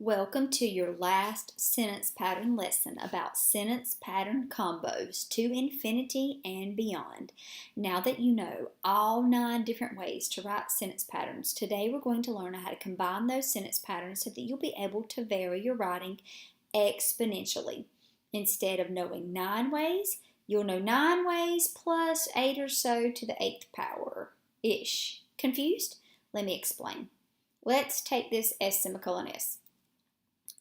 Welcome to your last sentence pattern lesson about sentence pattern combos to infinity and beyond. Now that you know all 9 different ways to write sentence patterns, today we're going to learn how to combine those sentence patterns so that you'll be able to vary your writing exponentially. Instead of knowing 9 ways, you'll know 9 ways plus 8 or so to the 8th power-ish. Confused? Let me explain. Let's take this S semicolon S.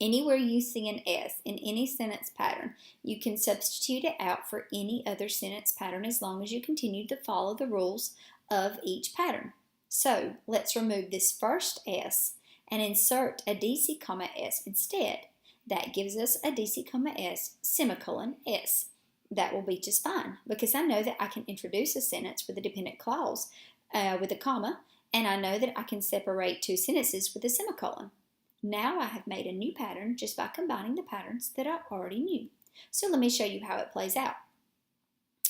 Anywhere you see an S in any sentence pattern, you can substitute it out for any other sentence pattern as long as you continue to follow the rules of each pattern. So let's remove this first S and insert a DC, S instead. That gives us a DC, S semicolon S. That will be just fine because I know that I can introduce a sentence with a dependent clause with a comma, and I know that I can separate 2 sentences with a semicolon. Now I have made a new pattern just by combining the patterns that I already knew. So let me show you how it plays out.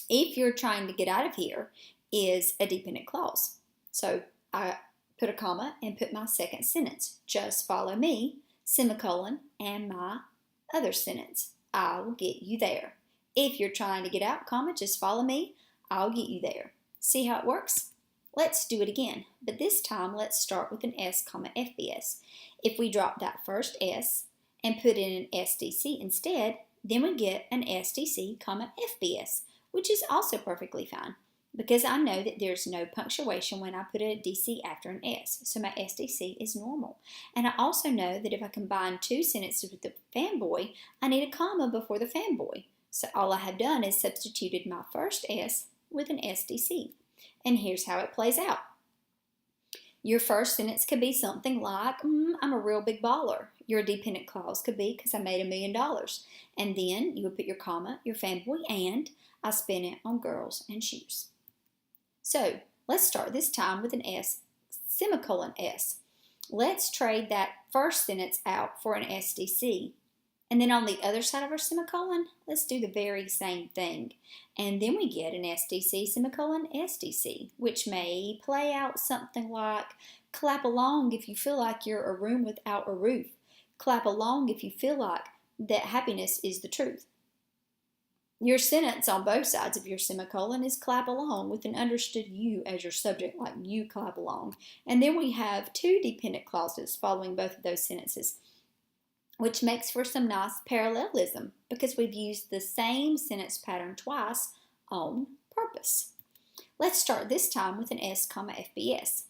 If you're trying to get out of here is a dependent clause. So I put a comma and put my second sentence. Just follow me, semicolon, and my other sentence. I will get you there. If you're trying to get out, comma, just follow me, I'll get you there. See how it works? Let's do it again, but this time let's start with an S, FBS. If we drop that first S and put in an SDC instead, then we get an SDC, FBS, which is also perfectly fine because I know that there's no punctuation when I put a DC after an S, so my SDC is normal. And I also know that if I combine 2 sentences with the fanboy, I need a comma before the fanboy. So all I have done is substituted my first S with an SDC. And here's how it plays out. Your first sentence could be something like, I'm a real big baller. Your dependent clause could be, because I made $1 million. And then you would put your comma, your fanboy, and I spent it on girls and shoes. So let's start this time with an S, semicolon S. Let's trade that first sentence out for an SDC. And then on the other side of our semicolon, let's do the very same thing. And then we get an SDC, semicolon, SDC, which may play out something like, clap along if you feel like you're a room without a roof. Clap along if you feel like that happiness is the truth. Your sentence on both sides of your semicolon is clap along with an understood you as your subject, like you clap along. And then we have 2 dependent clauses following both of those sentences, which makes for some nice parallelism because we've used the same sentence pattern twice on purpose. Let's start this time with an S, FBS.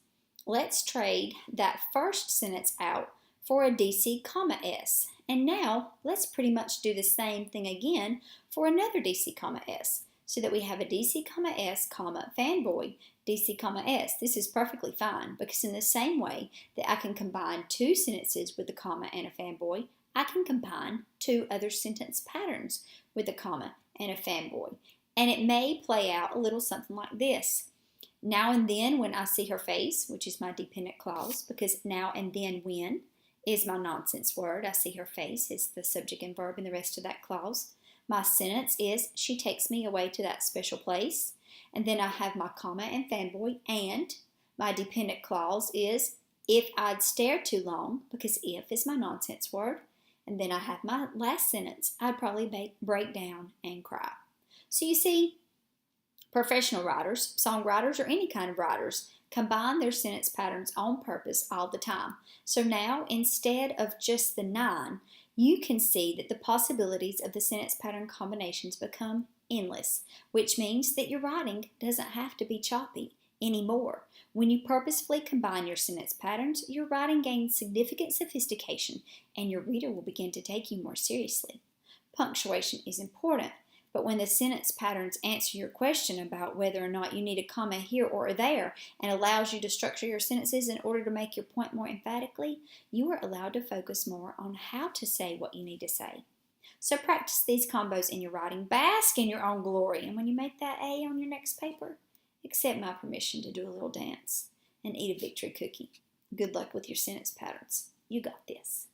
Let's trade that first sentence out for a DC, S. And now let's pretty much do the same thing again for another DC, S, so that we have a DC, S, fanboy, DC, S. This is perfectly fine because in the same way that I can combine 2 sentences with a comma and a fanboy, I can combine 2 other sentence patterns with a comma and a fanboy. And it may play out a little something like this. Now and then when I see her face, which is my dependent clause, because now and then when is my nonsense word. I see her face is the subject and verb in the rest of that clause. My sentence is, she takes me away to that special place. And then I have my comma and fanboy, and my dependent clause is, if I'd stare too long, because if is my nonsense word. And then I have my last sentence, I'd probably break down and cry. So you see, professional writers, songwriters, or any kind of writers combine their sentence patterns on purpose all the time. So now, instead of just the 9, you can see that the possibilities of the sentence pattern combinations become endless, which means that your writing doesn't have to be choppy anymore. When you purposefully combine your sentence patterns, your writing gains significant sophistication and your reader will begin to take you more seriously. Punctuation is important, but when the sentence patterns answer your question about whether or not you need a comma here or there and allows you to structure your sentences in order to make your point more emphatically, you are allowed to focus more on how to say what you need to say. So practice these combos in your writing, bask in your own glory, and when you make that A on your next paper, accept my permission to do a little dance and eat a victory cookie. Good luck with your sentence patterns. You got this.